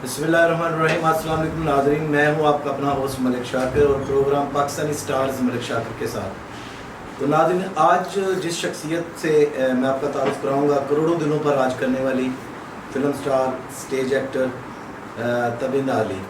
बिस्मिल्लाहिर्रहमानिर्रहीम। अस्सलाम वालेकुम नाज़रीन, मैं हूं आपका अपना होस्ट मलिक शाकिर और प्रोग्राम पाकिस्तानी स्टार्स मलिक शाकिर के साथ। तो नाज़रीन, आज जिस शख्सियत से मैं आपका तारुफ कराऊंगा, करोड़ों दिनों पर राज करने वाली film star, stage actor Tabinda Ali.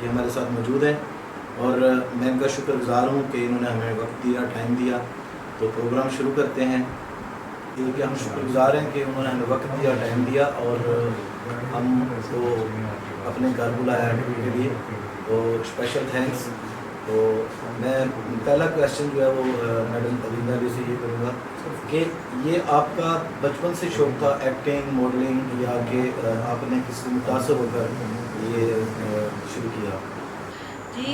हमारे साथ मौजूद हैं और मैं इनका शुक्रगुजार हूँ कि इन्होंने हमें वक्त दिया, टाइम दिया। तो प्रोग्राम शुरू करते हैं। क्योंकि हम शुक्रगुजार हैं कि उन्होंने हमें वक्त दिया, टाइम दिया और हम तो अपने घर बुलाया के लिए, तो स्पेशल थैंक्स। तो मैं पहला क्वेश्चन जो है वो मैडम तबिंदा अली से ये करूँगा कि ये आपका बचपन से शौक़ था एक्टिंग, मॉडलिंग, या कि आपने किसी मुतासर होकर ये शुरू किया? जी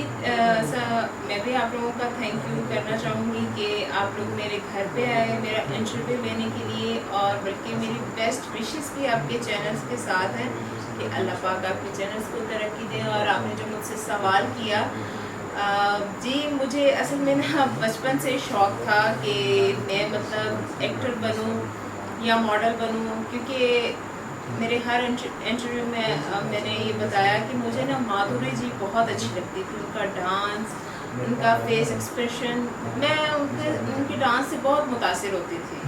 मैं भी आप लोगों का थैंक यू करना चाहूँगी कि आप लोग मेरे घर पे आए मेरा इंटरव्यू लेने के लिए, और बल्कि मेरी बेस्ट विशेस भी आपके चैनल्स के साथ हैं कि अल्लाह पाक आपके चैनल्स को तरक्की दे। और आपने जो मुझसे सवाल किया, जी मुझे असल में ना बचपन से शौक़ था कि मैं मतलब एक्टर बनूं या मॉडल बनूं, क्योंकि मेरे हर इंटरव्यू में मैंने ये बताया कि मुझे ना माधुरी जी बहुत अच्छी लगती थी, उनका डांस, उनका फेस एक्सप्रेशन, मैं उनके डांस से बहुत मुतासिर होती थी।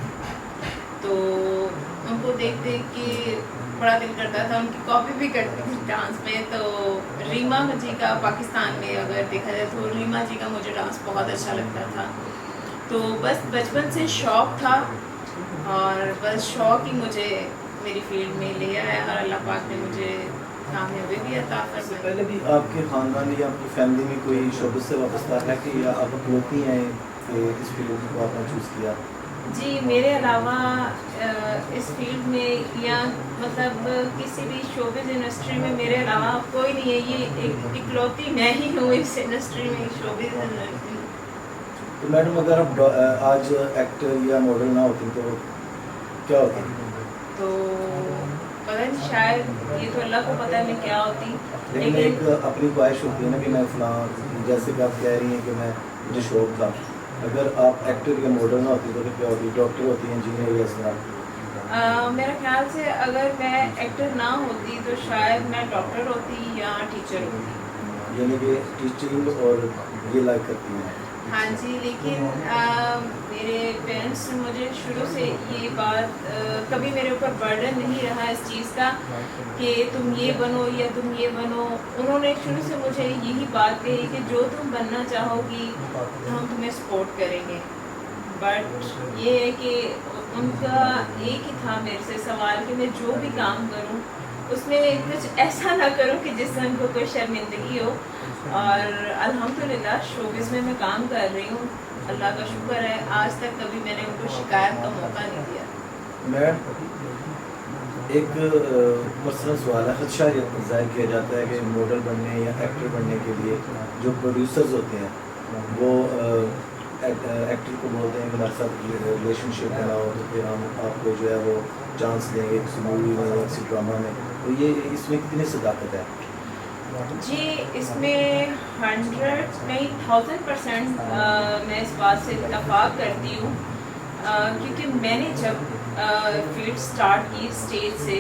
तो उनको देख देख के बड़ा दिल करता था, उनकी कॉपी भी करती थी डांस में। तो रीमा जी का पाकिस्तान में अगर देखा जाए तो रीमा जी का मुझे डांस बहुत अच्छा लगता था। तो बस बचपन से शौक़ था और बस शौक़ ही मुझे मेरी फील्ड में ले आया और अल्लाह पाक ने मुझे कामयाबी भी अता फरमाई। इससे पहले भी आपके ख़ानदान या आपकी फैमिली में कोई शोबे से वाबस्ता है कि या आप अकलौती हैं कि इस फील्ड को आपने चूज़ किया? जी मेरे अलावा इस फील्ड में या मतलब किसी भी शोबिज़ इंडस्ट्री में मेरे अलावा कोई नहीं है, ये इकलौती मैं ही हूँ इस इंडस्ट्री में, शोबिज़ इंडस्ट्री। तो मैडम, अगर आप आज एक्टर या मॉडल ना होती तो क्या होता? तो पता नहीं, शायद ये तो अल्लाह को पता है मैं क्या होती। लेकिन एक अपनी ख्वाहिश होती है ना कि मैं फलां, जैसे कि आप कह रही हैं कि मैं मुझे शौक़ था, अगर आप एक्टर या मॉडल ना होती तो क्या होती? डॉक्टर होती, इंजीनियर या इस तरह? मेरा ख्याल से अगर मैं एक्टर ना होती तो शायद मैं डॉक्टर होती या टीचर होती। यानी कि टीचिंग और ये लाइक करती हैं? हाँ जी, लेकिन मेरे पेरेंट्स ने मुझे शुरू से ये बात कभी मेरे ऊपर बर्डन नहीं रहा इस चीज़ का कि तुम ये बनो या तुम ये बनो। उन्होंने शुरू से मुझे यही बात कही कि जो तुम बनना चाहोगी हम तुम्हें सपोर्ट करेंगे। बट ये है कि उनका एक ही था मेरे से सवाल कि मैं जो भी काम करूं उसमें कुछ ऐसा ना करूं कि जिससे उनको कोई शर्मिंदगी हो। और अल्हम्दुलिल्लाह शोबिज़ में मैं काम कर रही हूँ, अल्लाह का शुक्र है, आज तक कभी मैंने उनको शिकायत का मौका नहीं दिया। मैं एक पर्सनल सवाल है, खदशा ये ज़ाहिर किया जाता है कि मॉडल बनने या एक्टर बनने के लिए जो प्रोड्यूसर्स होते हैं वो एक्टर को बोलते हैं कि हमारे साथ रिलेशनशिप बनाओ तो फिर हम आपको जो है वो चांस देंगे किसी मूवी में या किसी ड्रामा में। तो ये इसमें कितनी सदाकत है? जी इसमें 100 नहीं 1000% मैं इस बात से इत्तफाक करती हूँ, क्योंकि मैंने जब फील्ड स्टार्ट की स्टेज से,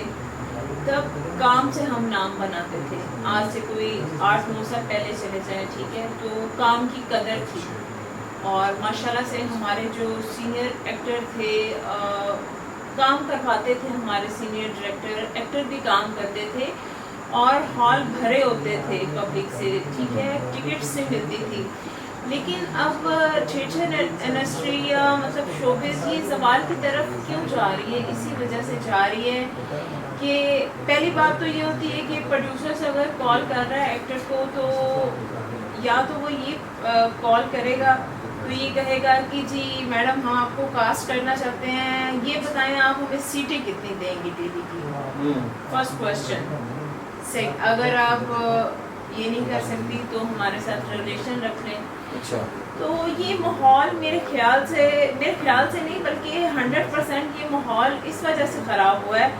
तब काम से हम नाम बनाते थे। आज से कोई 8-9 साल पहले चले जाए, ठीक है, तो काम की कदर थी। और माशाल्लाह से हमारे जो सीनियर एक्टर थे काम करवाते थे, हमारे सीनियर डायरेक्टर एक्टर भी काम करते थे। और हॉल भरे होते थे पब्लिक से, ठीक है, टिकट से मिलती थी। लेकिन अब थिएटर इंडस्ट्री या मतलब शोबिज़ ये ज़वाल की तरफ क्यों जा रही है? इसी वजह से जा रही है कि पहली बात तो ये होती है कि प्रोड्यूसर्स अगर कॉल कर रहा है एक्टर को, तो या तो वो ये कॉल करेगा तो ये कहेगा कि जी मैडम हम आपको कास्ट करना चाहते हैं, ये बताएं आप हमें सीटें कितनी देंगी डेली की, फर्स्ट क्वेश्चन। अगर आप ये नहीं कर सकती तो हमारे साथ रिलेशन रख लें। अच्छा। तो ये माहौल मेरे ख्याल से नहीं बल्कि 100% ये माहौल इस वजह से ख़राब हुआ है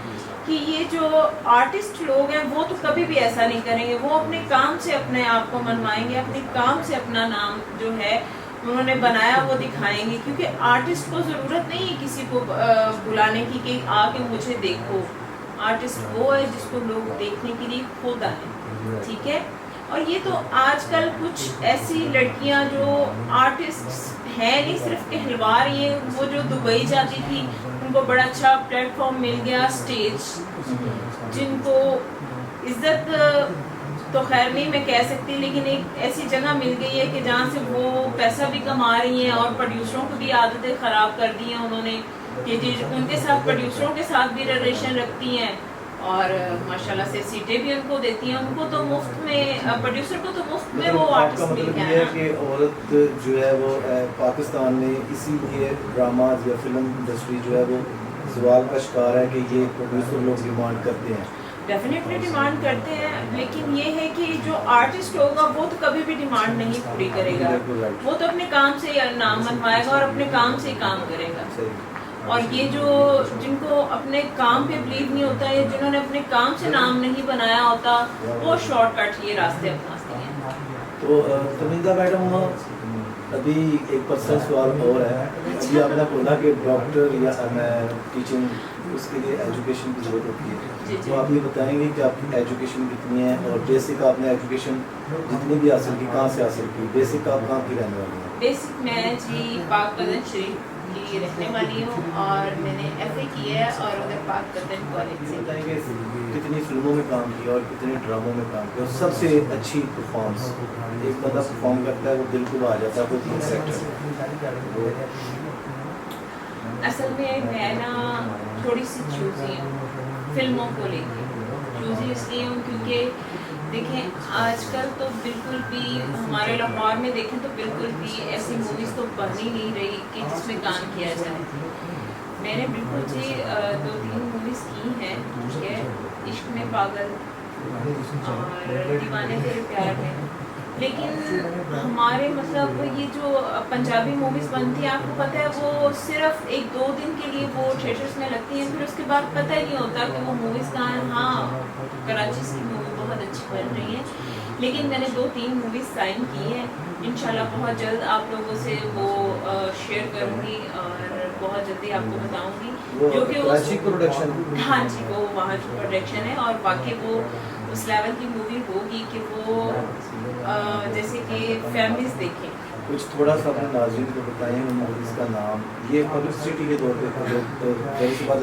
कि ये जो आर्टिस्ट लोग हैं वो तो कभी भी ऐसा नहीं करेंगे, वो अपने काम से अपने आप को मनवाएंगे, अपने काम से अपना नाम जो है उन्होंने बनाया वो दिखाएंगे, क्योंकि आर्टिस्ट को ज़रूरत नहीं है किसी को बुलाने की कि आके मुझे देखो। आर्टिस्ट वो है जिसको लोग देखने के लिए खुद आए, ठीक है। और ये तो आजकल कुछ ऐसी लड़कियां जो आर्टिस्ट हैं नहीं, सिर्फ कहलवार, ये वो जो दुबई जाती थी उनको बड़ा अच्छा प्लेटफॉर्म मिल गया, स्टेज, जिनको इज्जत तो खैर नहीं मैं कह सकती, लेकिन एक ऐसी जगह मिल गई है कि जहाँ से वो पैसा भी कमा रही हैं और प्रोड्यूसरों को भी आदतें ख़राब कर दी हैं उन्होंने कि जी उनके साथ प्रोड्यूसरों के साथ भी रिलेशन रखती हैं और माशाल्लाह से सीटें भी उनको देती हैं। उनको तो मुफ्त में, प्रोड्यूसर को तो मुफ्त में वो आर्टिस्ट मिल गया है कि औरत जो है वो पाकिस्तान में इसीलिए ड्रामाज या फिल्म इंडस्ट्री जो है वो सवाल का शिकार है कि ये प्रोड्यूसर लोग डिमांड करते हैं। डेफिनेटली डिमांड करते हैं, लेकिन ये है कि जो आर्टिस्ट होगा वो तो कभी भी डिमांड नहीं पूरी करेगा, वो तो अपने काम से नाम मनवाएगा और अपने काम से ही काम करेगा। और ये जो जिनको अपने काम पे बिलीव नहीं होता है, जिन्होंने अपने काम से नाम नहीं बनाया होता, वो शॉर्टकट ये रास्ते अपनाते हैं। तो तमिंदा मैडम, अभी एक पर्सनल सवाल और है। अभी आपने बोला कि डॉक्टर या टीचिंग उसके लिए एजुकेशन की ज़रूरत होती है, तो आप ये बताएंगे कि आपकी एजुकेशन कितनी है और बेसिक आपने एजुकेशन जितनी भी हासिल की कहाँ से हासिल की? बेसिक आप कहाँ की रहने वाली हैं? बेसिक मैं जी पाक पदन शरीफ की रहने वाली हूँ और मैंने FA की है और उधर पाक पदन कॉलेज से। बताएंगे कितनी फिल्मों में काम किया और कितने ड्रामों में काम किया और सबसे अच्छी परफॉर्मेंस? एक बंदा परफॉर्म करता है वो दिल को आ जाता है, कोई तीन कैरेक्टर। असल में मैं ना थोड़ी सी चूज़ी हूँ फिल्मों को लेके। चूज़ी इसलिए हूँ क्योंकि देखें आजकल तो बिल्कुल भी हमारे लाहौर में देखें तो बिल्कुल भी ऐसी मूवीज़ तो बन ही नहीं रही कि जिसमें काम किया जाए। मैंने बिल्कुल जी 2-3 मूवीज़ की हैं, ठीक है, इश्क में पागल और दीवाने तेरे प्यार में। लेकिन हमारे मतलब ये जो पंजाबी मूवीज़ बनती हैं आपको पता है वो सिर्फ 1-2 दिन के लिए वो थिएटर्स में लगती हैं, फिर उसके बाद पता ही नहीं होता कि वो मूवीज़ कहाँ हैं। हाँ, कराची की मूवी बहुत अच्छी बन रही है, लेकिन मैंने 2-3 मूवीज़ साइन की हैं। इंशाल्लाह बहुत जल्द आप लोगों से वो शेयर करूँगी और बहुत जल्दी आपको बताऊँगी, जो कि कराची प्रोडक्शन। हाँ जी, वो वहाँ की प्रोडक्शन है और बाकी वो उस लेवल की मूवी होगी कि वो जैसे कि फैमिलीज देखें। कुछ थोड़ा सा अपने नाज़रीन को बताएं उन मूवीज़ का नाम, ये पब्लिसिटी के तौर पे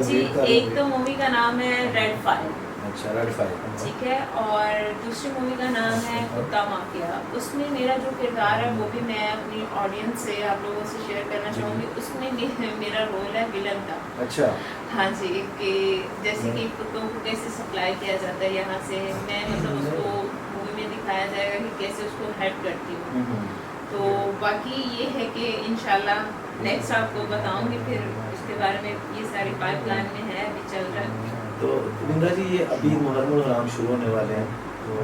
जी। एक तो मूवी का नाम है रेड फाइल। अच्छा, रेड फाइल, ठीक है। और दूसरी मूवी का नाम है कुत्ता माफिया। उसमें मेरा जो किरदार है वो भी मैं अपनी ऑडियंस से आप लोगों से शेयर करना चाहूँगी। उसमें मेरा रोल है विलन का। अच्छा। हाँ जी, कि जैसे कि कुत्तों को कैसे सप्लाई किया जाता है यहाँ से, मैं मतलब उसको मूवी में दिखाया जाएगा कि कैसे उसको हेल्प करती हूँ। तो बाकी ये है कि इंशाल्लाह नेक्स्ट आपको बताऊँगी, फिर उसके बारे में ये सारी पाइपलाइन में है, अभी चल रहा है। तो बिंद्रा जी, ये अभी मुहर्रम हराम शुरू होने वाले हैं, तो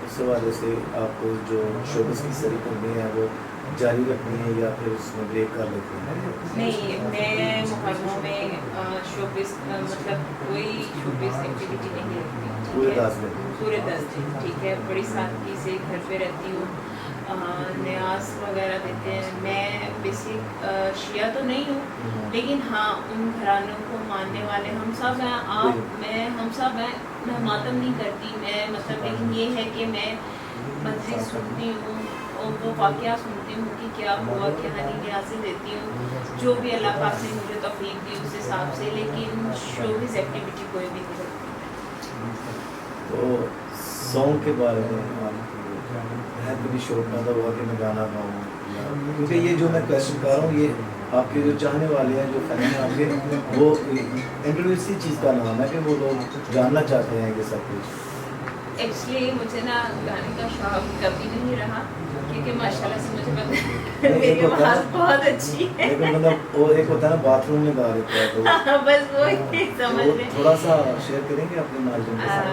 उस हवाले से आपको जो शोबिज़ की सारी करनी है वो जारी रखनी है या फिर उसमें ब्रेक कर लेते हैं? नहीं, मैं मुहर्रम में शोबिज़ मतलब कोई शोबिज़ एक्टिविटी नहीं करती। पूरे 10 दिन? पूरे 10 दिन, ठीक है। बड़ी सादगी से घर पे रहती हूँ, न्याज वगैरह देते हैं। मैं बेसिक शिया तो नहीं हूँ, लेकिन हाँ उन घरानों को मानने वाले हम सब हैं। हम सब हैं। मैं मातम नहीं करती, मैं मतलब, लेकिन ये है कि मैं मस्जिद सुनती हूँ और वो वाक़या सुनती हूँ कि क्या हुआ क्या नहीं, न्याज़ें देती हूँ जो भी अल्लाह पाक ने मुझे तौफीक दी उस हिसाब से, लेकिन शोबिज़ एक्टिविटी कोई भी नहीं करती। तो सॉन्ग के बारे में आप है कभी शौक पैदा हुआ कि मैं गाना गाऊँ, क्योंकि ये जो मैं क्वेश्चन कर रहा हूँ ये आपके जो चाहने वाले हैं, जो फैन हैं आपके, वो इंटरव्यू इसी चीज़ का नाम है कि वो लोग जानना चाहते हैं ये सब कुछ। एक्चुअली मुझे ना गाने का शौक कभी नहीं रहा, क्योंकि माशाल्लाह से मुझे पता है एक मेरी होता है आवाज़ बहुत अच्छी है। लेकिन मतलब वो एक होता है ना बाथरूम में गा लेता है, तो बस वो ही समझ वो लें। थोड़ा सा शेयर करेंगे अपने नाज़रीन के साथ।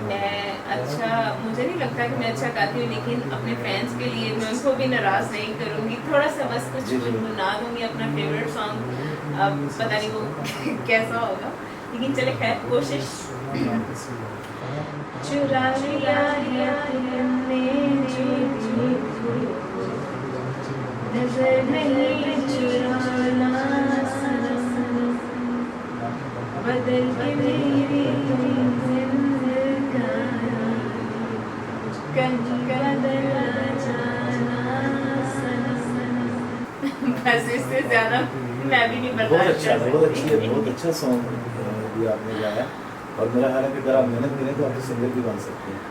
मैं अच्छा, मुझे नहीं लगता कि मैं अच्छा गाती हूँ, लेकिन अपने फैंस के लिए मैं उनको भी नाराज़ नहीं करूँगी, थोड़ा सा बस कुछ जी, जी। गुनगुना दूँगी अपना फेवरेट सॉन्ग। अब पता नहीं वो कैसा होगा, लेकिन चले खैर कोशिश। चुरा लिया है तुमने जो नजर नहीं चुराना सनम, बदल के मेरी बस इससे ज्यादा मैं भी नहीं बहुत बर्दाश्त अच्छा, कर बहुत अच्छी है, सकती। बहुत अच्छा सॉन्ग भी आपने गाया, और मेरा ख्याल है कि अगर आप मेहनत करें तो आप तो सिंगर भी बन सकते हैं।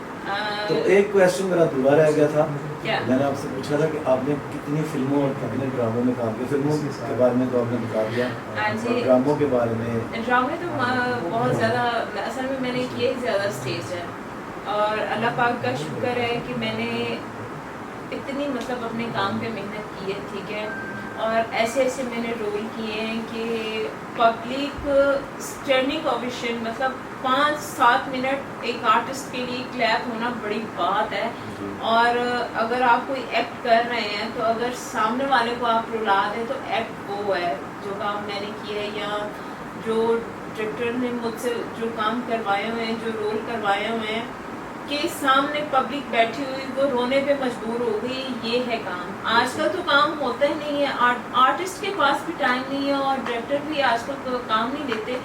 तो एक क्वेश्चन मेरा अधूरा रह गया था, क्या? मैंने आपसे पूछा था कि आपने कितनी फिल्मों और कितने ड्रामों में काम किया। फिल्मों के बारे में तो आपने बता दिया, हाँ जी। और ड्रामों के बारे में ड्रामे तो बहुत ज़्यादा, असल में मैंने किए ही ज़्यादा स्टेज है, और अल्लाह पाक का शुक्र है कि मैंने इतनी मतलब अपने काम पे मेहनत की है, ठीक है। और ऐसे ऐसे मैंने रोल किए हैं कि पब्लिक स्टैंडिंग ओवेशन, मतलब 5-7 मिनट एक आर्टिस्ट के लिए क्लैप होना बड़ी बात है। और अगर आप कोई एक्ट कर रहे हैं तो अगर सामने वाले को आप रुला दें तो एक्ट वो है जो काम मैंने किया है, या जो डायरेक्टर ने मुझसे जो काम करवाए हुए हैं, जो रोल करवाए हुए हैं, कि सामने पब्लिक बैठी हुई वो रोने पे मजबूर हो गई, ये है काम। आजकल तो काम होता ही नहीं है, आर्टिस्ट के पास भी टाइम नहीं है, और डायरेक्टर भी आजकल काम नहीं देते,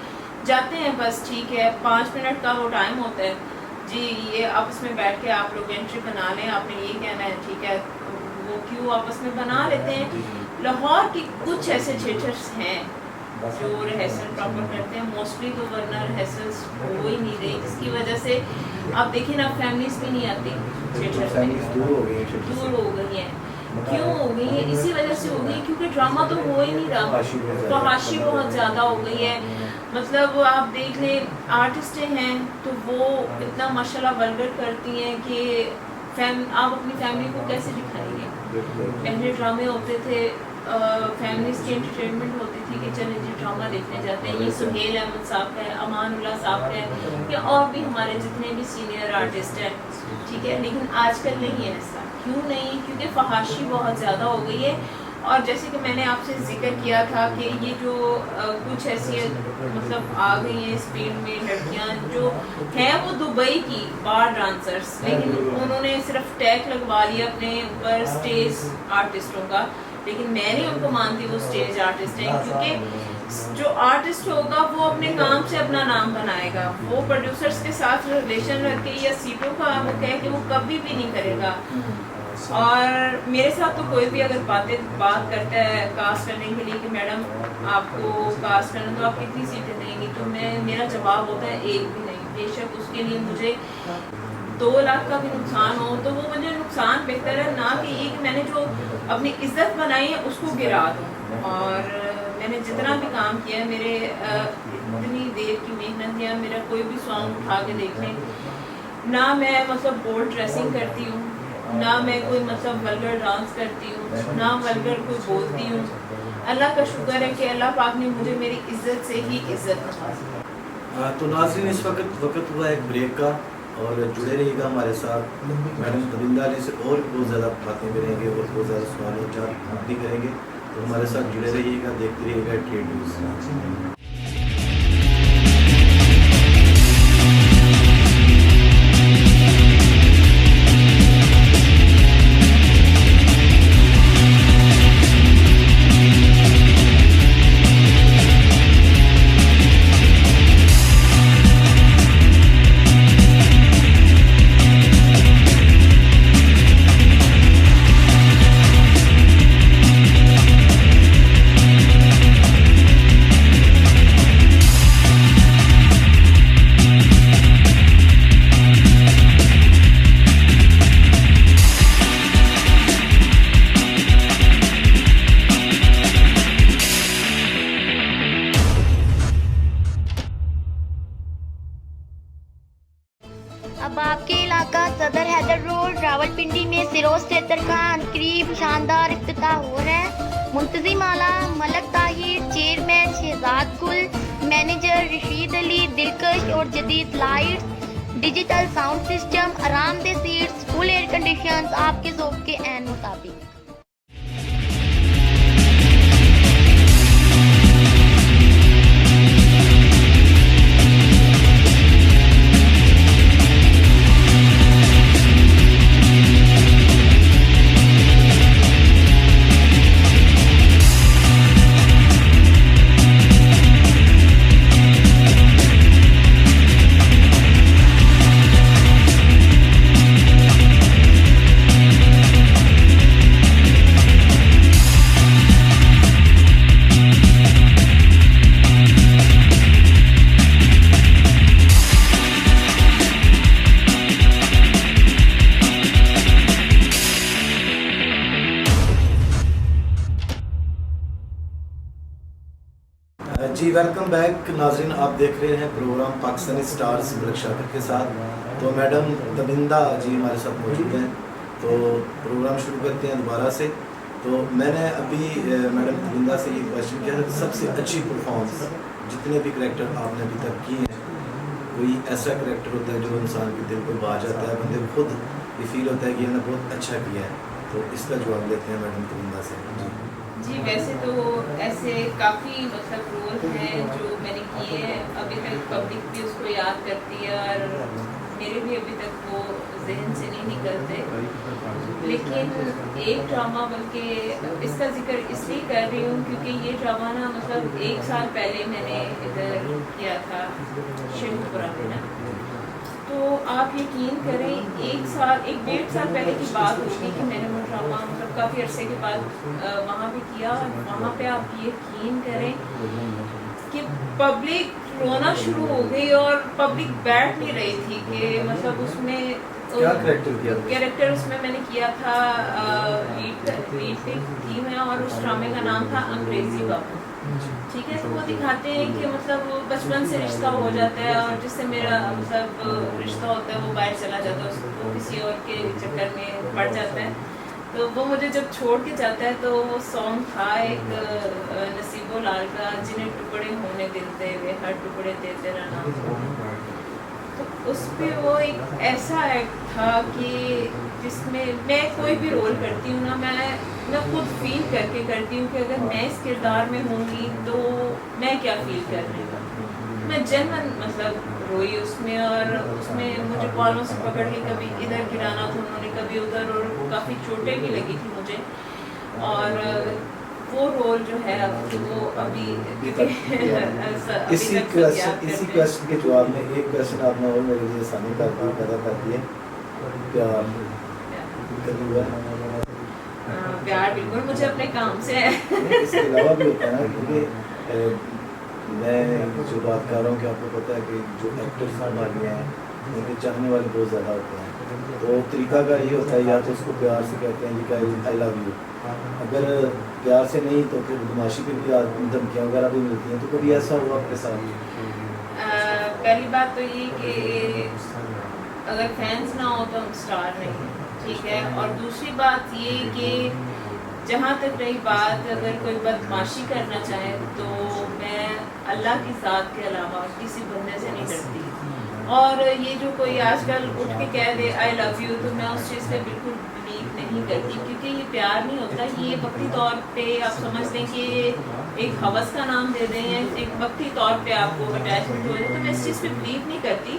जाते हैं बस ठीक है 5 मिनट का वो टाइम होता है जी, ये आपस में बैठ के आप लोग एंट्री बना लें, आपने ये कहना है ठीक है, वो क्यों आपस में बना लेते हैं। लाहौर की कुछ ऐसे थिएटर्स हैं जो रिहर्सल प्रॉपर करते हैं, मोस्टली तो वरना रिहर्सल्स हो ही नहीं रही, जिसकी वजह से आप देखिए ना फैमिलीज भी नहीं आती थिएटर्स में, दूर हो गई है, दूर हो गई हैं। क्यों हो गई है? इसी वजह से हो गई क्योंकि ड्रामा तो हो ही नहीं रहा, फहाशी बहुत ज़्यादा हो गई है। मतलब आप देख लें आर्टिस्टें हैं तो वो इतना माशाल्लाह वल्गर करती हैं कि आप अपनी फैमिली को कैसे दिखाएंगे। पहले ड्रामे होते थे, फैमिलीज की एंटरटेनमेंट होती थी कि चले जी ड्रामा देखने जाते हैं, ये सुहेल अहमद साहब का है, अमानुल्लाह साहब का है, या और भी हमारे जितने भी सीनियर आर्टिस्ट हैं, ठीक है। लेकिन आजकल नहीं है ऐसा। क्यों नहीं? क्योंकि फहाशी बहुत ज़्यादा हो गई है। और जैसे कि मैंने आपसे जिक्र किया था कि ये जो कुछ ऐसी मतलब आ गई हैं इस फील्ड में लड़कियां जो हैं वो दुबई की बार डांसर्स, लेकिन उन्होंने सिर्फ टैग लगवा लिया अपने ऊपर स्टेज आर्टिस्टों का, लेकिन मैं नहीं उनको मानती वो स्टेज आर्टिस्ट हैं, क्योंकि जो आर्टिस्ट होगा वो अपने काम से अपना नाम बनाएगा। वो प्रोड्यूसर्स के साथ रिलेशन रख के या सीटों का वो कहे कि वो कभी भी नहीं करेगा। और मेरे साथ तो कोई भी अगर बात करता है कास्ट करने के लिए कि मैडम आपको कास्ट करना तो आप कितनी सीटें देंगी, तो मेरा जवाब होता है एक भी नहीं। बेशक उसके लिए मुझे 2 लाख का भी नुकसान हो तो वो मुझे नुकसान बेहतर है ना कि ये कि मैंने जो अपनी इज्जत बनाई है उसको गिरा दूँ। और मैंने जितना भी काम किया है, मेरे इतनी देर की मेहनत, या मेरा कोई भी सॉन्ग उठा के देख लें, ना मैं मतलब बोल्ड ड्रेसिंग करती हूँ, ना मैं कोई मतलब वल्गर डांस करती हूँ, ना वल्गर कोई बोलती हूँ। अल्लाह का शुक्र है कि अल्लाह पाक ने मुझे मेरी इज्जत से ही इज्जत नवाजी। तो नाज़रीन इस वक्त हुआ एक ब्रेक का, और जुड़े रहिएगा हमारे साथ। मैडम तबिंदा अली से और बहुत ज़्यादा बातें करेंगे और बहुत ज़्यादा सवाल भी करेंगे, तो हमारे साथ जुड़े रहिएगा, देखते रहिएगा ट्रेड न्यूज़। करीब शानदार इफ्तिताह हो रहा है। मुंतजिम आला मलक ताहिर, चेयरमैन शहजाद गुल, मैनेजर रशीद अली, दिलकश और जदीद लाइट्स, डिजिटल साउंड सिस्टम, आरामदेह सीट्स, फुल एयर कंडीशंस आपके ज़ौक़ के ऐन मुताबिक। जी वेलकम बैक नाजरीन, आप देख रहे हैं प्रोग्राम पाकिस्तानी स्टार्स मलिक शाकिर के साथ। तो मैडम तबिंदा जी हमारे साथ मौजूद हैं, तो प्रोग्राम शुरू करते हैं दोबारा से। तो मैंने अभी मैडम तबिंदा से ये क्वेश्चन किया था, सबसे अच्छी परफॉर्मेंस जितने भी करेक्टर आपने अभी तक किए हैं, कोई ऐसा करेक्टर होता है जो इंसान के दिल को भा जाता है, बंदे को खुद ये फील होता है कि हमने बहुत अच्छा किया है, तो इसका जवाब लेते हैं मैडम तबिंदा से। जी वैसे तो ऐसे काफ़ी मतलब रोल हैं जो मैंने किए हैं, अभी तक पब्लिक भी उसको याद करती है और मेरे भी अभी तक वो जहन से नहीं निकलते। लेकिन एक ड्रामा, बल्कि इसका जिक्र इसलिए कर रही हूँ क्योंकि ये ड्रामा ना मतलब 1 साल पहले मैंने इधर किया था शेखपुरा में ना। तो आप यकीन करें 1 साल 1-1.5 साल पहले की बात होगी कि मैंने वो ड्रामा मतलब काफ़ी अरसे के बाद वहाँ भी किया। वहाँ पे आप यकीन करें कि पब्लिक रोना शुरू हो गई और पब्लिक बैठ नहीं रही थी कि मतलब उसमें क्या करेक्टर किया? कैरेक्टर उसमें मैंने किया था लीड थी मैं, और उस ड्रामे का नाम था अंग्रेजी बाबू। ठीक है, तो वो दिखाते हैं कि मतलब वो बचपन से रिश्ता हो जाता है और जिससे मेरा मतलब रिश्ता होता है वो बाहर चला जाता है, उसको किसी और के चक्कर में पड़ जाता है। तो वो मुझे जब छोड़ के जाता है तो वो सॉन्ग था एक नसीबो लाल का, जिन्हें टुकड़े होने दिलते वे हर टुकड़े दे तेरा नाम। तो उस पर वो एक ऐसा एक्ट था कि जिसमें मैं कोई भी रोल करती हूँ ना, मैं खुद फील करके करती हूँ कि अगर मैं इस किरदार में होंगी तो मैं क्या फील कर रही हूँ। मैं जनरल मतलब रोई उसमें, और उसमें मुझे बालों से पकड़ के कभी इधर गिराना था उन्होंने, कभी उधर, और काफ़ी चोटें भी लगी थी मुझे। और वो रोल जो है वो अभी इसी क्वेश्चन के जवाब में एक क्वेश्चन आपने और मेरे लिए सामने पैदा कर दिए, प्यार बिल्कुल मुझे अपने काम से है। इसके अलावा भी होता है ना, क्योंकि मैं जो बात कर रहा हूँ कि आपको पता है कि जो एक्टर्स हमारे हैं उनके चाहने वाले बहुत ज़्यादा होते हैं, तो तरीका का ये होता है या तो उसको प्यार से कहते हैं कि आई लव यू, अगर प्यार से नहीं तो फिर बदमाशी पे भी धमकियाँ वगैरह भी मिलती हैं। तो कभी ऐसा हुआ आपके साथ? पहली बात तो ये कि अगर फैंस ना हो तो हम स्टार नहीं, ठीक है। और दूसरी बात ये कि जहाँ तक रही बात, अगर कोई बदमाशी करना चाहे तो मैं अल्लाह की ज़ात के अलावा किसी बंदे से नहीं डरती। और ये जो कोई आजकल उठ के कह दे आई लव यू, तो मैं उस चीज़ पे बिल्कुल बिलीव नहीं करती, क्योंकि ये प्यार नहीं होता। ये वक्ती तौर पे आप समझ लें कि एक हवस का नाम दे दें या एक वक्ती तौर पे आपको अटैचमेंट हो जाए, तो मैं इस चीज़ पे बिलीव नहीं करती।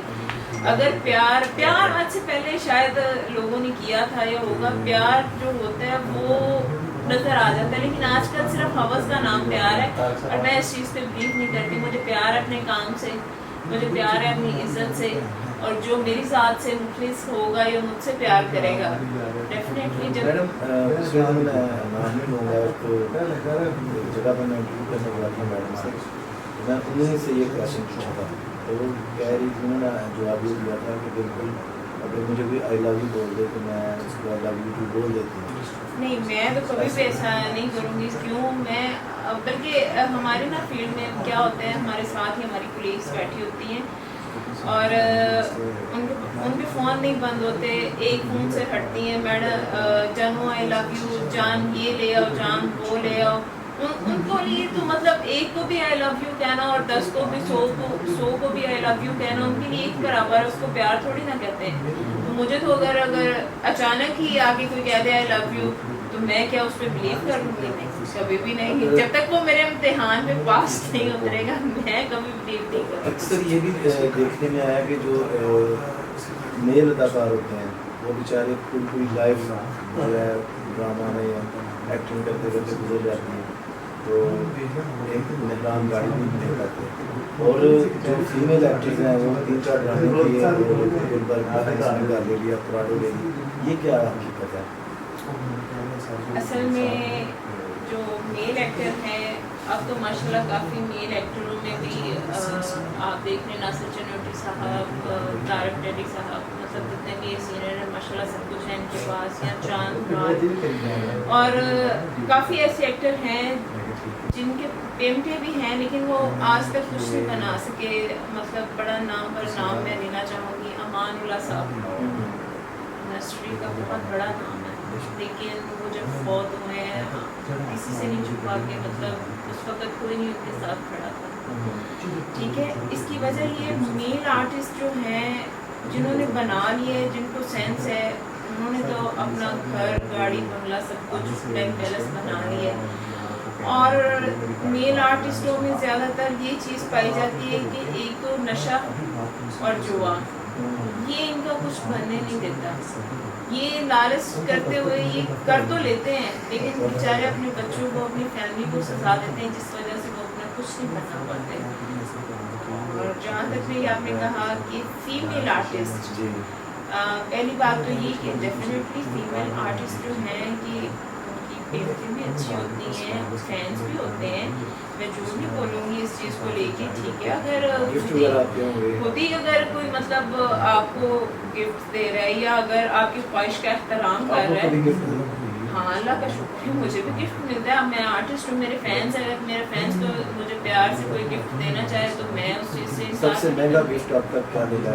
अगर प्यार आज से पहले शायद लोगों ने किया था या होगा, प्यार जो होता है वो नज़र आ जाता है, लेकिन आजकल सिर्फ हवस का नाम प्यार है और मैं इस चीज़ पे बिलीव नहीं करती। मुझे प्यार है अपने काम से, मुझे प्यार है अपनी इज्जत से, और जो मेरी ज़ात से मुखलिस होगा या मुझसे प्यार करेगा डेफिनेटली। जब मैडम नाम नहीं लूँगा, तो जगह पर मैं इंटरव्यू करने वाला था मैडम से, मैं उन्हीं से ये क्वेश्चन पूछा था, तो वो कह रही थी, उन्होंने जवाब ये दिया था कि बिल्कुल अगर मुझे कोई आई लव यू बोल दे तो मैं उसको आई लव यू बोल देती हूँ। नहीं, मैं तो कभी भी ऐसा नहीं करूँगी। क्यों? मैं बल्कि हमारे ना फील्ड में क्या होता है, हमारे साथ ही हमारी कोलीग्स बैठी होती हैं, और उनके फ़ोन नहीं बंद होते, एक फ़ोन से हटती हैं, मैडम जानू आई लव यू, जान ये ले आओ, जान वो ले आओ। उनको लिए तो मतलब एक को भी आई लव यू कहना और 10 को भी 100 को भी आई लव यू कहना उनके लिए एक बराबर है, उसको प्यार थोड़ी ना कहते हैं। तो मुझे तो अगर अचानक ही आगे कोई कह दे आई लव यू तो मैं क्या उस पर बिलीव कर लूँगी? नहीं, कभी भी नहीं। जब तक वो मेरे इम्तिहान में पास नहीं उतरेगा मैं कभी बिलीव नहीं करूँगी। अक्सर ये भी देखने में आया कि जो मेल अदाकार होते हैं वो बेचारे पूरी लाइफ जो है ड्रामा में एक्टिंग करते करते गुजर जाती हैं, तो एक मेहरान गाड़ी भी नहीं पाते। और जो फीमेल एक्ट्रेस हैं वो 3-4 ड्रामे किए, कर ले लिया, पुराडो ले ली, ये क्या हकीकत है? असल में जो मेल एक्टर हैं अब तो माशाल्लाह काफ़ी मेल एक्टरों में भी आप देख रहे नासिर चनोटी साहब, तारक टेडी साहब, मतलब जितने भी सीनियर हैं माशाल्लाह सब कुछ है इनके पास, या चांद राज, और काफ़ी ऐसे एक्टर हैं जिनके पेमेंटें भी हैं लेकिन वो आज तक कुछ नहीं बना सके। मतलब बड़ा नाम पर नाम मैं लेना चाहूँगी, अमानुल्लाह साहब इंडस्ट्री का बहुत बड़ा नाम है, लेकिन वो जब फौत हुए हैं किसी से नहीं छुपा के, मतलब उस वक्त कोई नहीं उनके साथ खड़ा था। ठीक है, इसकी वजह ये मेल आर्टिस्ट जो हैं जिन्होंने बना लिए, जिनको सेंस है, उन्होंने तो अपना घर गाड़ी बंगला सब कुछ बैंक बैलेंस बना लिया। और मेल आर्टिस्टों में ज़्यादातर ये चीज़ पाई जाती है कि एक तो नशा और जुआ, ये इनका कुछ बनने नहीं देता। ये लालच करते हुए ये कर तो लेते हैं लेकिन बेचारे अपने बच्चों को, अपनी फैमिली को सजा देते हैं, जिस वजह से वो अपना कुछ नहीं बना पाते। और जहाँ तक नहीं आपने कहा कि फीमेल आर्टिस्ट, पहली बात तो ये कि डेफिनेटली फीमेल आर्टिस्ट जो हैं कि उनकी पेंटिंग भी अच्छी होती हैं, फैंस भी होते हैं, मैं झूठ नहीं बोलूँगी इस चीज़ को लेके। ठीक है, अगर खुद ही अगर कोई मतलब आपको गिफ्ट दे रहा है या अगर आपकी ख्वाहिश का एहतराम कर रहा है, हाँ अल्लाह का शुक्र है मुझे भी गिफ्ट मिलता है। मैं आर्टिस्ट हूँ, मेरे फैंस हैं, मेरे फैंस को मुझे प्यार से कोई गिफ्ट देना चाहे तो मैं उस चीज़ से सबसे महंगा गिफ्ट अब तक क्या मिला?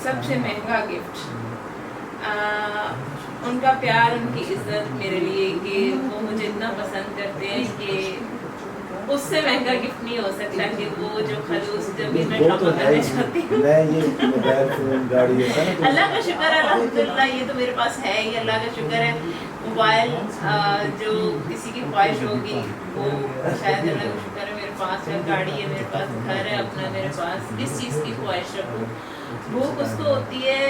सबसे महंगा गिफ्ट उनका प्यार, उनकी इज्जत मेरे लिए, कि वो मुझे इतना पसंद करते हैं कि उससे महंगा गिफ्ट नहीं हो सकता कि वो जो खलूस जब भी मैं ड्रामा करना चाहती हूँ। अल्लाह का शुक्र है अल्हम्दुलिल्लाह, ये तो मेरे पास है ही, अल्लाह का शुक्र है। मोबाइल जो किसी की ख्वाहिश होगी वो शायद अल्लाह का शुक्र है मेरे पास है, गाड़ी है मेरे पास, घर है अपना मेरे पास, किस चीज़ की ख्वाहिश रखूँ। भूख उसको होती है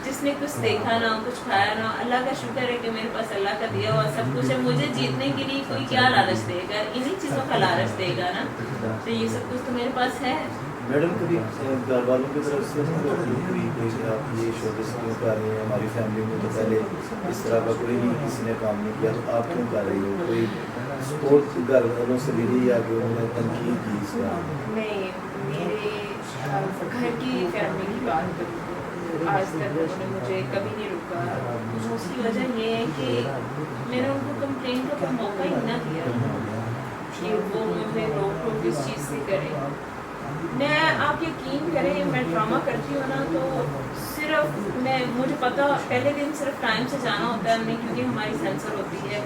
जिसने कुछ देखा ना, कुछ खाया ना। अल्लाह का शुक्र है कि मेरे पास अल्लाह का दिया हुआ सब कुछ है। मुझे जीतने के लिए कोई क्या लालच देगा? इन्हीं चीज़ों का लालच देगा ना, तो ये सब कुछ तो मेरे पास है। मैडम कभी घर वालों की तरफ से आप ये शोबिज़ क्यों कर रही हैं? हमारी फैमिली में तो पहले इस तरह का कोई नहीं, किसी ने काम नहीं किया, तो आप क्यों कर रही हो? कोई सपोर्ट घर वालों से मिली या कि उन्होंने तनकीद की इस तरह? नहीं, मेरे घर की फैमिली की बात करूँ आज तक उन्होंने मुझे कभी नहीं रुका। उसकी वजह ये है कि मैंने उनको कंप्लेंट का कोई मौका ही ना दिया कि वो मुझे रोक टोक इस चीज़ से करें। मैं, आप यकीन करें, मैं ड्रामा करती हूँ ना तो सिर्फ मुझे पता पहले दिन सिर्फ टाइम से जाना होता है हमने, क्योंकि हमारी सेंसर होती है।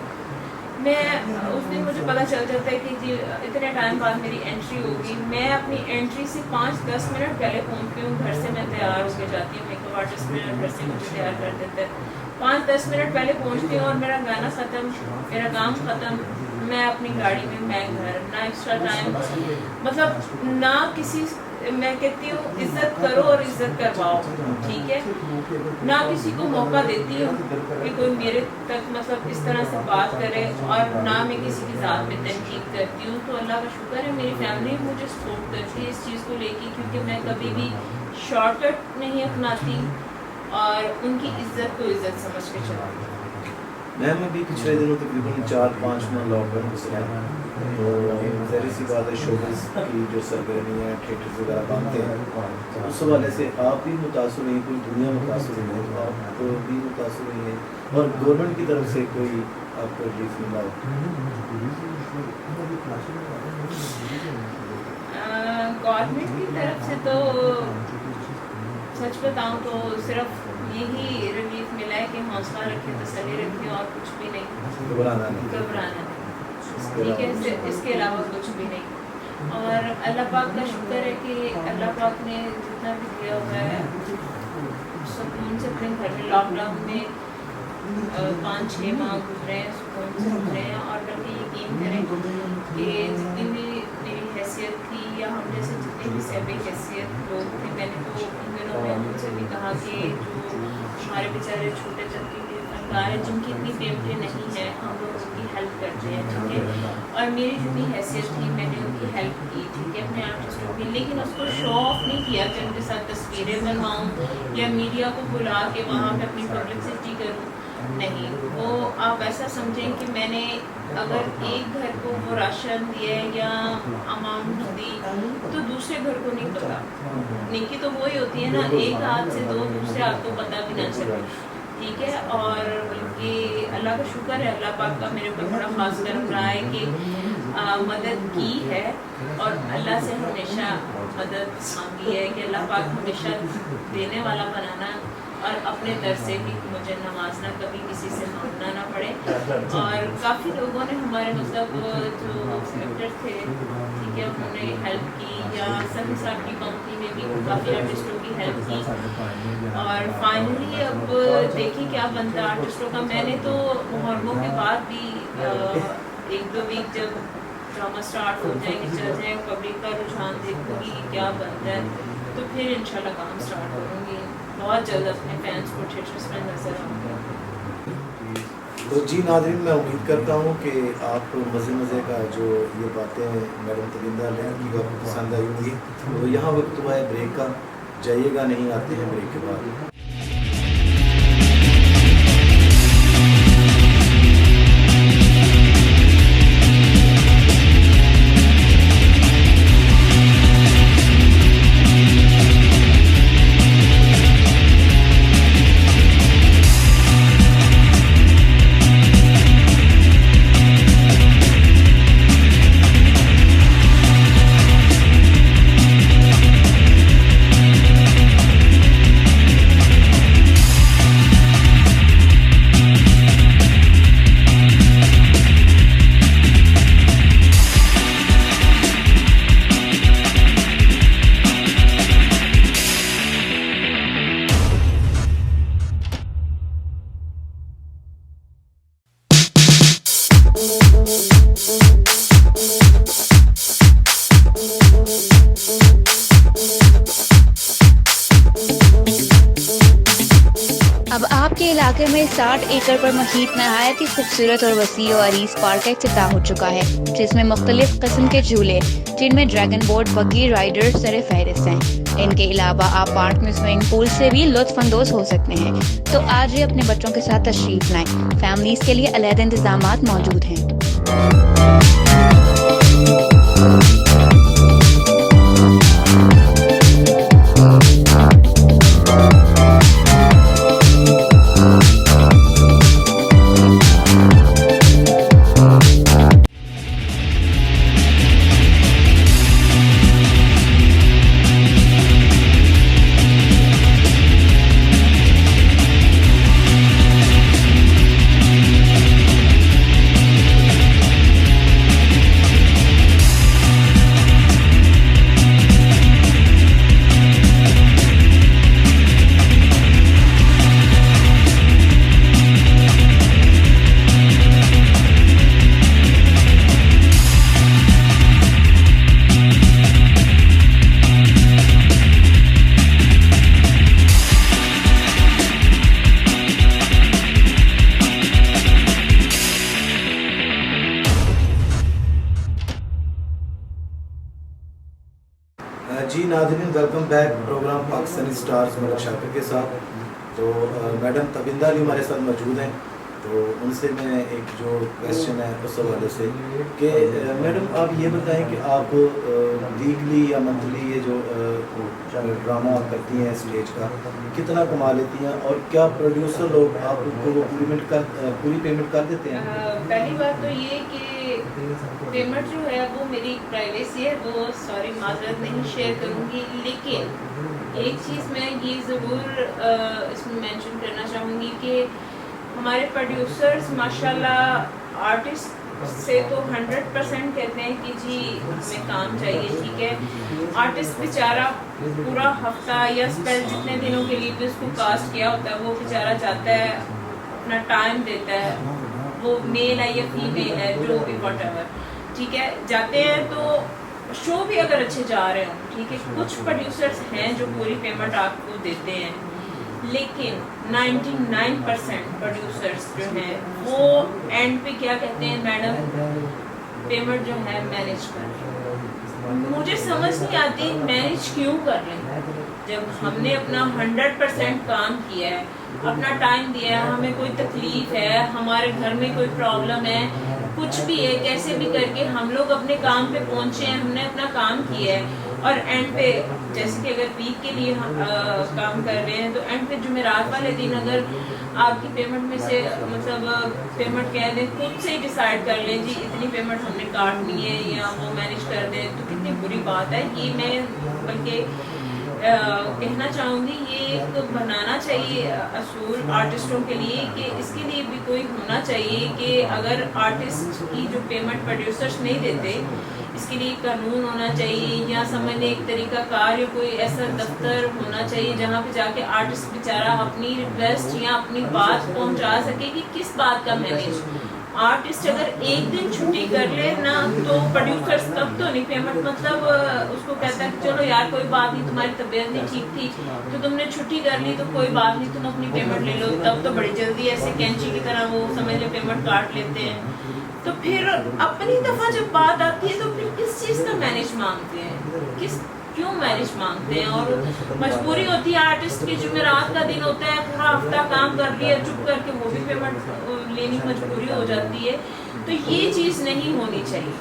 उस दिन मुझे पता चल जाता है कि जी इतने टाइम बाद मेरी एंट्री होगी। मैं अपनी एंट्री से 5-10 मिनट पहले पहुँचती हूँ, घर से मैं तैयार होकर जाती हूँ, मेकअप आर्टिस्ट मेरा घर से मुझे तैयार कर देता है। 5-10 मिनट पहले पहुँचती हूँ और मेरा गाना ख़त्म, मेरा काम ख़त्म, मैं अपनी गाड़ी में, मैं घर, ना एक्स्ट्रा टाइम, मतलब ना किसी, मैं कहती हूँ इज्जत करो और इज्जत करवाओ, ठीक है, ना किसी को मौका देती हूँ कि कोई मेरे तक मतलब इस तरह से बात करे, और ना मैं किसी की ज़ात में तनकीद करती हूँ। तो अल्लाह का शुक्र है मेरी फैमिली मुझे सपोर्ट करती है इस चीज़ को लेके, क्योंकि मैं कभी भी शॉर्टकट नहीं अपनाती और उनकी इज्जत को इज्जत समझ के चलती हूँ। मैम अभी पिछले दिनों तकरीबन 4-5 माह लॉकडाउन गुजरा है, तो ज़ाहिर सी बात है शोबिज़ की जो सरगर्मी है, थिएटर्स वगैरह बनते हैं, तो उस हवाले से आप भी मुतासर हुई, पूरी दुनिया मुतासर हुई है, तो आप भी मुतासर हुई हैं, और गवर्नमेंट की तरफ से कोई आपको रिलीफ मिला हो? गवर्नमेंट की तरफ से तो सच बताऊं तो सिर्फ यही रिलीफ मिला है कि हौसला रखें, तसल्ली रखें और कुछ भी नहीं, घबराना नहीं। घबराना नहीं, ठीक है, इसके अलावा कुछ भी नहीं। और अल्लाह पाक का शुक्र है कि अल्लाह पाक ने जितना भी दिया हुआ है सुकून से अपने घर में लॉकडाउन में 5-6 माह गुजरे हैं, सुकून से गुजरे हैं। और बल्कि यकीन करें कि जितनी भी मेरी हैसियत थी या हम जैसे जितने भी सभी हैसियत लोग थे, मैंने तो उन दिनों में उनसे भी कहा कि जो हमारे बेचारे छोटे चक्की के फनकार हैं जिनकी इतनी पेमेंटें नहीं है, हम लोग उनकी हेल्प करते हैं, ठीक है। और मेरी जितनी हैसियत थी मैंने उनकी हेल्प की, ठीक है, अपने आर्टिस्टों की, लेकिन उसको शो ऑफ नहीं किया कि उनके साथ तस्वीरें बनवाऊँ या मीडिया को बुला के वहाँ पर अपनी पब्लिसिटी करूँ, नहीं। वो आप ऐसा समझें कि मैंने अगर एक घर को वो राशन दिया या अमाउंट दी तो दूसरे घर को नहीं पता। नेकी तो वही होती है ना, एक हाथ से दो, दूसरे हाथ को पता भी ना चले, ठीक है। और बल्कि अल्लाह का शुक्र है, अल्लाह पाक का मेरे ऊपर बड़ा खास करम रहा है कि मदद की है और अल्लाह से हमेशा मदद मांगी है कि अल्लाह पाक हमेशा देने वाला बनाना और अपने दर से भी मुझे नवाजना, कभी किसी से मांगना ना पड़े। और काफ़ी लोगों ने हमारे मतलब जो एक्टर थे, ठीक है, उन्होंने हेल्प की, या सभी साहब की कंपनी में भी काफ़ी आर्टिस्टों की हेल्प की। और फाइनली अब देखिए क्या बनता है आर्टिस्टों का। मैंने तो मुहर्रमों के बाद भी 1-2 वीक जब ड्रामा स्टार्ट हो जाएंगे, चल जाए, पब्लिक का रुझान देखूँगी क्या बनता है, तो फिर इंशाल्लाह काम स्टार्ट करूँगी। बहुत जल्द अपने फैंस को थिएटर्स में नजर आऊँगा। तो जी नाज़रीन, मैं उम्मीद करता हूँ कि आप मज़े का जो ये बातें मैडम तबिंदा लें की आपको पसंद आई होंगी। तो यहाँ वक्त हुआ है ब्रेक का, जाइएगा नहीं, आते हैं ब्रेक के बाद। अब आपके इलाके में 60 एकड़ पर मुहित नहायत ही खूबसूरत और वसी और अरीज पार्क इफ्तिताह हो चुका है, जिसमें मुख्तलिफ किस्म के झूले, जिनमें ड्रैगन बोट, बग्गी राइडर सर फहरिस्त हैं। इनके अलावा आप पार्क में स्विमिंग पूल से भी लुत्फ अंदोज हो सकते हैं। तो आज ही अपने बच्चों के साथ तशरीफ लाएं। फैमिलीज के लिए अलग इंतजामात मौजूद हैं। जी नाज़रीन, welcome back program Pakistani stars Malak Shakir के साथ। तो मैडम तबिंदा अली हमारे साथ मौजूद हैं। तो उनसे मैं एक जो क्वेश्चन है उस हवाले से कि मैडम आप ये बताएं कि आप वीकली या मंथली ये जो ड्रामा करती हैं स्टेज का कितना कमा लेती हैं, और क्या प्रोड्यूसर लोग आप उनको वो पूरी पेमेंट कर देते हैं? पहली बात तो ये कि पेमेंट जो है वो मेरी प्राइवेसी है, वो सॉरी माजरत नहीं शेयर करूँगी, लेकिन एक चीज़ मैं ये ज़रूर इसमें मेंशन करना चाहूँगी कि हमारे प्रोड्यूसर्स माशाल्लाह आर्टिस्ट से तो 100% कहते हैं कि जी हमें काम चाहिए, ठीक है। आर्टिस्ट बेचारा पूरा हफ्ता या स्पेल जितने दिनों के लिए भी उसको कास्ट किया होता है वो बेचारा जाता है, अपना टाइम देता है, वो मेल है या फीमेल है जो भी व्हाटएवर, ठीक है, जाते हैं तो शो भी अगर अच्छे जा रहे हों, ठीक है। कुछ प्रोड्यूसर्स हैं जो पूरी पेमेंट आपको देते हैं, लेकिन 99% प्रोड्यूसर्स जो हैं वो एंड पे क्या कहते हैं, मैडम पेमेंट जो है मैनेज कर रहे हैं। मुझे समझ नहीं आती मैनेज क्यों कर रहे हैं, जब हमने अपना 100% काम किया है, अपना टाइम दिया है, हमें कोई तकलीफ है, हमारे घर में कोई प्रॉब्लम है, कुछ भी है, कैसे भी करके हम लोग अपने काम पे पहुंचे हैं, हमने अपना काम किया है, और एंड पे जैसे कि अगर वीक के लिए हम काम कर रहे हैं तो एंड पे जुमेरात वाले दिन अगर आपकी पेमेंट में से मतलब पेमेंट कह दें, खुद से ही डिसाइड कर लें जी इतनी पेमेंट हमने काटनी है या वो मैनेज कर दें, तो कितनी बुरी बात है। ये मैं बल्कि कहना चाहूँगी ये एक बनाना चाहिए असूल आर्टिस्टों के लिए कि इसके लिए भी कोई होना चाहिए कि अगर आर्टिस्ट की जो पेमेंट प्रोड्यूसर्स नहीं देते, इसके लिए कानून होना चाहिए या समझने एक तरीका कार या कोई ऐसा दफ्तर होना चाहिए जहाँ पे जाके आर्टिस्ट बेचारा अपनी रिक्वेस्ट या अपनी बात पहुँचा सके कि किस बात का मैनेज। आर्टिस्ट अगर एक दिन छुट्टी कर ले ना तो प्रोड्यूसर्स तब तो नहीं पेमेंट, मतलब उसको कहता है कि चलो यार कोई बात नहीं, तुम्हारी तबीयत नहीं ठीक थी तो तुमने छुट्टी कर ली तो कोई बात नहीं, तुम अपनी पेमेंट ले लो, तब तो बड़ी जल्दी ऐसे कैंची की तरह वो समझ ले पेमेंट काट लेते हैं। तो फिर अपनी दफा जब बात आती है तो फिर किस चीज़ का मैनेज मांगते हैं, क्यों मैनेज मांगते हैं? और मजबूरी होती है आर्टिस्ट की, जुमेरात का दिन होता है, पूरा हफ्ता काम कर लिया, चुप करके वो भी पेमेंट लेनी मजबूरी हो जाती है, तो ये चीज़ नहीं होनी चाहिए।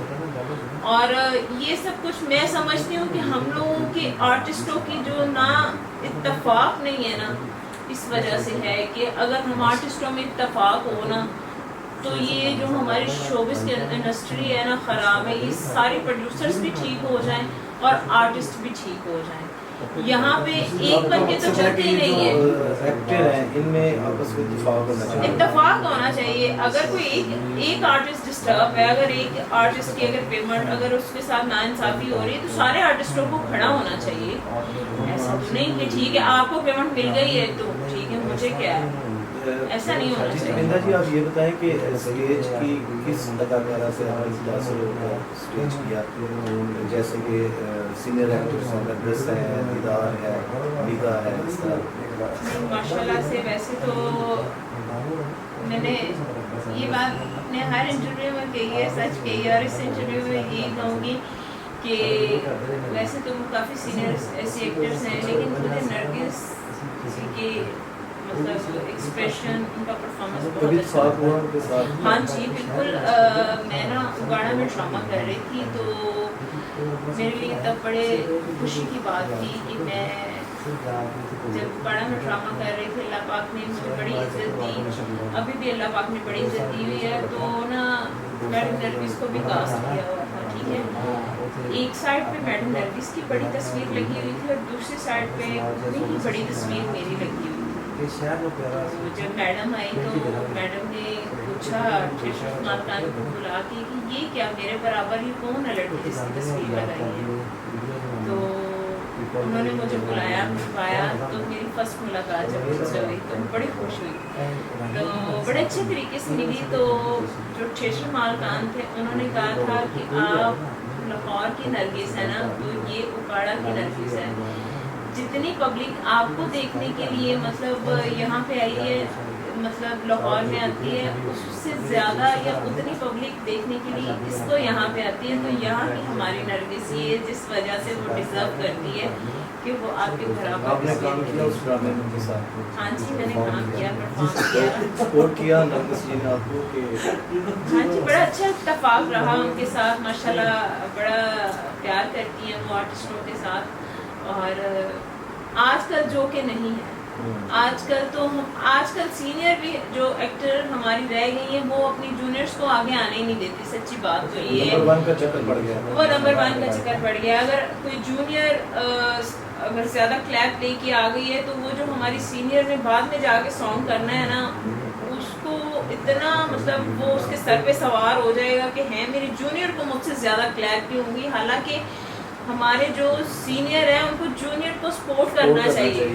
और ये सब कुछ मैं समझती हूँ कि हम लोगों के आर्टिस्टों की जो ना इत्तेफाक नहीं है ना, इस वजह से है कि अगर हम आर्टिस्टों में इत्तेफाक हो ना तो ये जो हमारी शोबिस की इंडस्ट्री है ना ख़राब है, ये सारे प्रोड्यूसर्स भी ठीक हो जाएं और आर्टिस्ट भी ठीक हो जाएं। यहाँ पे एक बनके तो चलते ही नहीं है, एक्टर हैं इनमें आपस में इत्तेफाक होना चाहिए। अगर कोई एक आर्टिस्ट डिस्टर्ब है, अगर एक आर्टिस्ट की अगर पेमेंट अगर उसके साथ नाइंसाफी हो रही है तो सारे आर्टिस्टों को खड़ा होना चाहिए। ऐसा तो नहीं कि ठीक है आपको पेमेंट मिल गई है तो ठीक है मुझे क्या है, ऐसा नहीं होना चाहिए। बिंदा जी आप ये बताएं कि स्टेज की किस अदाकारा से आपने मुतासिर होकर स्टेज किया, जैसे कि सीनियर एक्टर्स हैं, नरगिस है, दीदार है, निगा है, इस तरह माशाल्लाह से। वैसे तो मैंने ये बात अपने हर इंटरव्यू में कही है, सच कही है, और इस इंटरव्यू में यही कहूँगी कि वैसे तो वो काफ़ी सीनियर ऐसे एक्टर्स हैं, लेकिन मुझे नरगिस की मतलब एक्सप्रेशन, उनका परफॉर्मेंस बहुत अच्छा हुआ। हाँ जी बिल्कुल। मैं ना उगाड़ा में ड्रामा कर रही थी तो मेरे लिए तब बड़े खुशी की बात थी कि मैं जब उगाड़ा में ड्रामा कर रही थी, अल्लाह पाक ने मुझे बड़ी इज्जत दी, अभी भी अल्लाह पाक ने बड़ी इज्जत दी हुई है। तो ना मैडम नरगिस को भी कास्ट किया हुआ था, ठीक है। एक साइड पे मैडम नरगिस की बड़ी तस्वीर लगी हुई थी और दूसरी साइड पे मेरी बड़ी तस्वीर मेरी लगी हुई थी। तो जब मैडम आई तो मैडम ने पूछा ट्रेशर खान को बुला के कि ये क्या मेरे बराबर ये कौन है लड़की जिसकी तस्वीर लगाई है। तो उन्होंने मुझे बुलाया, बुलवाया, तो मेरी फर्स्ट मुलाकात जब उनसे हुई तो बड़ी खुश हुई, तो बड़े अच्छे तरीके से मिली। तो जो ट्रेशर खान थे उन्होंने कहा था कि आप लाहौर की नरगिस है ना, तो ये उकाड़ा की नरगिस है। जितनी पब्लिक आपको देखने के लिए मतलब यहाँ पे आई है, मतलब लाहौर में आती है उससे ज़्यादा या उतनी पब्लिक देखने के लिए इसको यहाँ पे आती है। तो यहाँ की हमारी नरगिस ये जिस वजह से वो डिज़र्व करती है कि वो आपके घर आपने काम किया उस ड्रामे में उनके साथ? हाँ जी, मैंने काम किया, परफॉर्म किया। सपोर्ट किया नरगिस जी ने आपको कि? हाँ जी, बड़ा अच्छा इत्तेफाक रहा उनके साथ, माशाल्लाह बड़ा प्यार करती हैं वो आर्टिस्टों के साथ। और आजकल जो कि नहीं है, आजकल तो आजकल सीनियर भी जो एक्टर हमारी रह गई हैं वो अपनी जूनियर्स को आगे आने ही नहीं देती। सच्ची बात तो ये है, नंबर 1 का चक्कर पड़ गया, वो नंबर 1 का चक्कर पड़ गया। अगर कोई जूनियर अगर ज़्यादा क्लैप लेके आ गई है तो वो जो हमारी सीनियर ने बाद में जाके सॉन्ग करना है ना, उसको इतना मतलब वो उसके सर पे सवार हो जाएगा कि हैं मेरी जूनियर को मुझसे ज़्यादा क्लैप की होंगी। हालांकि हमारे जो सीनियर हैं उनको जूनियर को सपोर्ट करना चाहिए,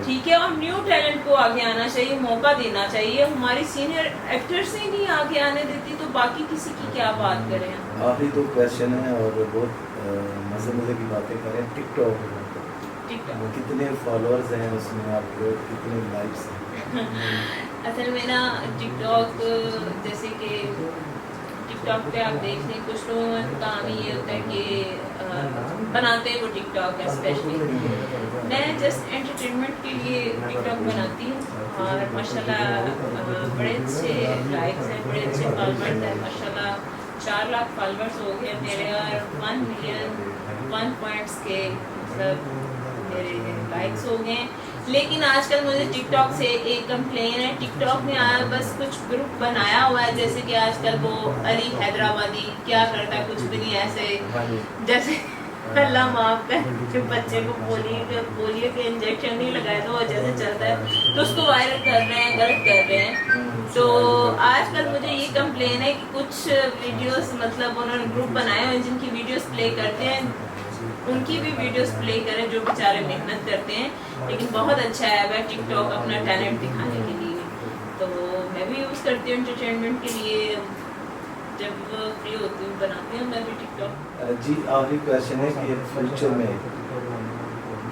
ठीक है, और न्यू टैलेंट को आगे आना चाहिए, मौका देना चाहिए। हमारी सीनियर एक्टर्स से नहीं आगे आने देती तो बाकी किसी की क्या बात करें। आखिरी 2 क्वेश्चन है और बहुत मज़े की बातें करें। टिकटॉक कितने फॉलोअर्स हैं उसमें, आपको कितने लाइक्स हैं? असल में ना टिकटॉक, जैसे कि टिकटॉक पे आप देख लें कुछ लोगों का काम ही ये होता है कि बनाते हैं वो टिकटॉक है। स्पेशली मैं जस्ट एंटरटेनमेंट के लिए टिकटॉक बनाती हूँ और माशाल्लाह बड़े अच्छे लाइक्स हैं, बड़े अच्छे फॉलोअर्स हैं। माशाल्लाह 4 लाख फॉलोअर्स हो गए मेरे और 1 मिलियन 1 पॉइंट्स के मतलब मेरे लाइक्स हो गए। लेकिन आजकल मुझे टिकटॉक से एक कंप्लेन है, टिकटॉक में बस कुछ ग्रुप बनाया हुआ है, जैसे कि आजकल वो अली हैदराबादी क्या करता है, कुछ भी नहीं ऐसे जैसे अल्लाह माफ कर जो बच्चे को पोलियो के इंजेक्शन नहीं लगाए तो वो जैसे चलता है तो उसको वायरल कर रहे हैं, गलत कर रहे हैं। तो आजकल मुझे ये कंप्लेन है कि कुछ वीडियोस मतलब उन्होंने ग्रुप बनाए हुए जिनकी वीडियोस प्ले करते हैं, उनकी भी वीडियोस प्ले करें जो बेचारे मेहनत करते हैं। लेकिन बहुत अच्छा है वह टिकटॉक अपना टैलेंट दिखाने के लिए, तो मैं भी यूज़ करती हूँ एंटरटेनमेंट के लिए। जब फ्री होती हूँ बनाती हूँ मैं भी टिकटॉक। जी आखिरी क्वेश्चन है कि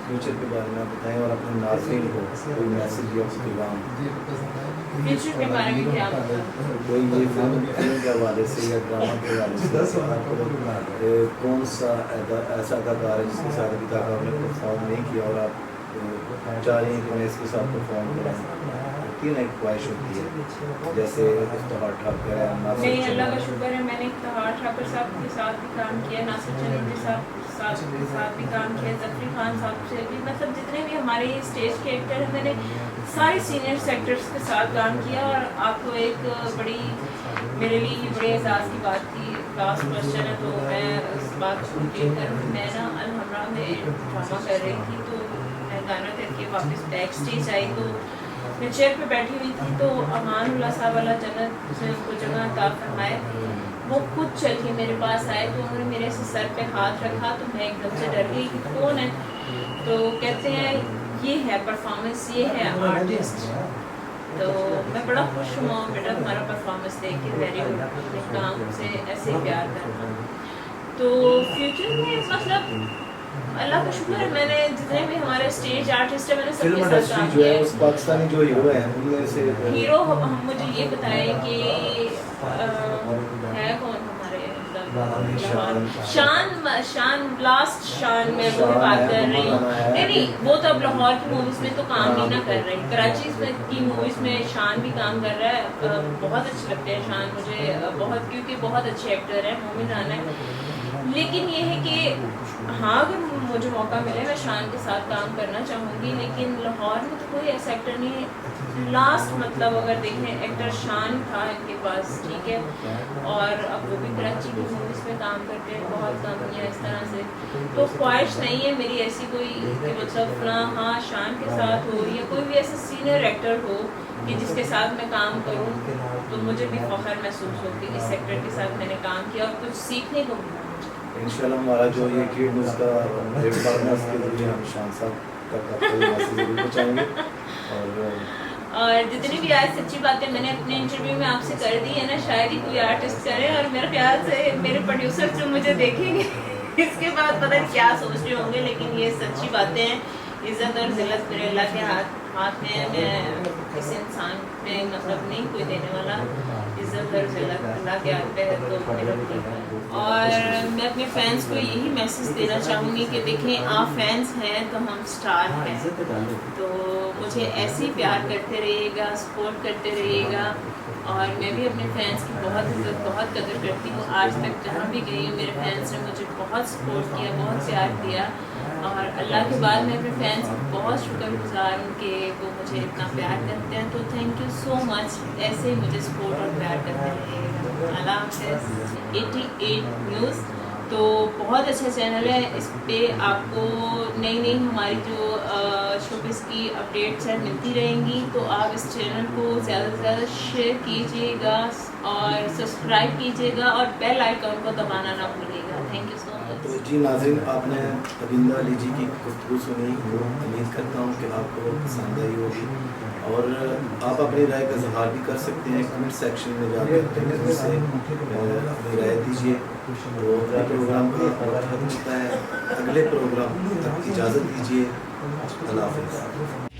फ्यूचर के बारे में बताएं और अपने नाज़रीन को कोई मैसेज या पैगाम। फ्यूचर के बारे में क्या कोई ये फिल्म के हवाले से या ड्रामा के हवाले से आपको कौन सा ऐसा अदाकार है जिसके साथ अभी तक आपने परफॉर्म नहीं किया और आप चाह रही हैं कि मैं इसके साथ परफॉर्म करूँ? होती है ना एक ख्वाहिश होती है, जैसे इफ्तिखार ठाकर है, नहीं, अल्लाह का शुक्र है मैंने इफ्तिखार ठाकर साहब के साथ भी काम किया, नासिर चनोटी साहब के साथ भी काम किया, ज़फरी खान साहब से भी, मतलब जितने भी हमारे स्टेज के एक्टर हैं मैंने सारे सीनियर एक्टर्स के साथ काम किया। और आपको एक बड़ी मेरे लिए बड़े एहसास की बात थी, लास्ट क्वेश्चन है तो मैं इस बात को कंप्लीट करूँ। मैं ना अलहमरा में ड्रामा कर रही थी तो मैं गाना करके वापस बैक स्टेज आई तो मैं चेयर पे बैठी हुई थी तो अमानुल्लाह साहब वाला जन्नत से उनको जगह अता फरमाए, वो खुद चल के मेरे पास आए तो उन्होंने मेरे से सर पे हाथ रखा तो मैं एकदम से डर गई कि कौन है। तो कहते हैं ये है परफॉर्मेंस, ये है आर्टिस्ट। तो मैं बड़ा खुश हुआ बेटा तुम्हारा परफॉर्मेंस देख के, वेरी गुड, अपने काम से ऐसे प्यार करना। तो फ्यूचर में मतलब अल्लाह का शुक्र है मैंने जितने भी हमारे स्टेज आर्टिस्ट है मैंने सबके साथ काम जो है किया। उस पाकिस्तानी जो हीरो हैं उनमें से हीरो हम मुझे ये बताएं कि है कौन हमारे मतलब शान लास्ट शान में वो बात कर रही हूँ। नहीं वो तो अब लाहौर की मूवीज में तो काम नहीं ना कर रही, कराची की मूवीज में शान भी काम कर रहा है। बहुत अच्छे लगते हैं शान मुझे बहुत, क्योंकि बहुत अच्छे एक्टर है, मोमिन राना है। लेकिन ये है कि हाँ अगर मुझे मौका मिले मैं शान के साथ काम करना चाहूँगी, लेकिन लाहौर में तो कोई ऐसा एक्टर नहीं है। लास्ट मतलब अगर देखें एक्टर शान था इनके पास, ठीक है, और अब वो भी कराची की मूवीज़ में काम करते हैं, बहुत कम या इस तरह से। तो ख्वाहिश नहीं है मेरी ऐसी कोई कि मतलब अपना हाँ शान के साथ हो या कोई भी ऐसा सीनियर एक्टर हो कि जिसके साथ मैं काम करूं तो मुझे भी फख्र महसूस हो कि इस एक्टर के साथ मैंने काम किया और कुछ सीखने को मिला। इंशाल्लाह हमारा जो ये किड न्यूज़ का प्लेटफॉर्म है उसके जरिए हम शान साहब तक आपको मैसेज जरूर पहुँचाएंगे। और जितनी भी आज सच्ची बातें मैंने अपने इंटरव्यू में आपसे कर दी है ना, शायद ही कोई आर्टिस्ट करे, और मेरे ख्याल से मेरे प्रोड्यूसर जो मुझे देखेंगे इसके बाद पता नहीं क्या सोच रहे होंगे, लेकिन ये सच्ची बातें हैं। इज़्ज़त और ज़िल्लत मेरे अल्लाह के हाथ हाथ में मैं किसी इंसान पे मतलब नहीं कोई देने वाला, इज़्ज़त हर अल्लाह के हाथ पे है, तो मेरा ठीक है। और मैं अपने फैंस को यही मैसेज देना चाहूँगी कि देखें, आप फैंस हैं तो हम स्टार हैं, तो मुझे ऐसे ही प्यार करते रहिएगा, सपोर्ट करते रहिएगा। और मैं भी अपने फैंस की बहुत इज़्ज़त, बहुत कदर करती हूँ। आज तक जहाँ भी गई हूँ मेरे फैंस ने मुझे बहुत सपोर्ट किया, बहुत प्यार दिया, और अल्लाह के बाद मैं अपने फैंस की बहुत शुक्रगुज़ार हूँ कि वो मुझे इतना प्यार करते हैं। तो थैंक यू सो मच, ऐसे ही मुझे सपोर्ट और प्यार करते रहिएगा। अल्लाह हाफ़िज़। 88 न्यूज़ तो बहुत अच्छा चैनल है, इस पे आपको नई नई हमारी जो शोबिस की अपडेट्स है मिलती रहेंगी। तो आप इस चैनल को ज़्यादा से ज़्यादा शेयर कीजिएगा और सब्सक्राइब कीजिएगा और बेल आइकन को दबाना ना भूलिएगा। Thank you so much. तो जी नाज़रीन, आपने अबिंदा अली जी की गुफ्तगू सुनी, वो उम्मीद करता हूँ कि आपको पसंद आई होगी, और आप अपनी राय का इज़हार भी कर सकते हैं कमेंट सेक्शन में जाकर, से अपनी राय दीजिए। तो अगले प्रोग्राम का वक्त होता है, अगले प्रोग्राम तक इजाज़त दीजिए। अल्लाह हाफ़िज़।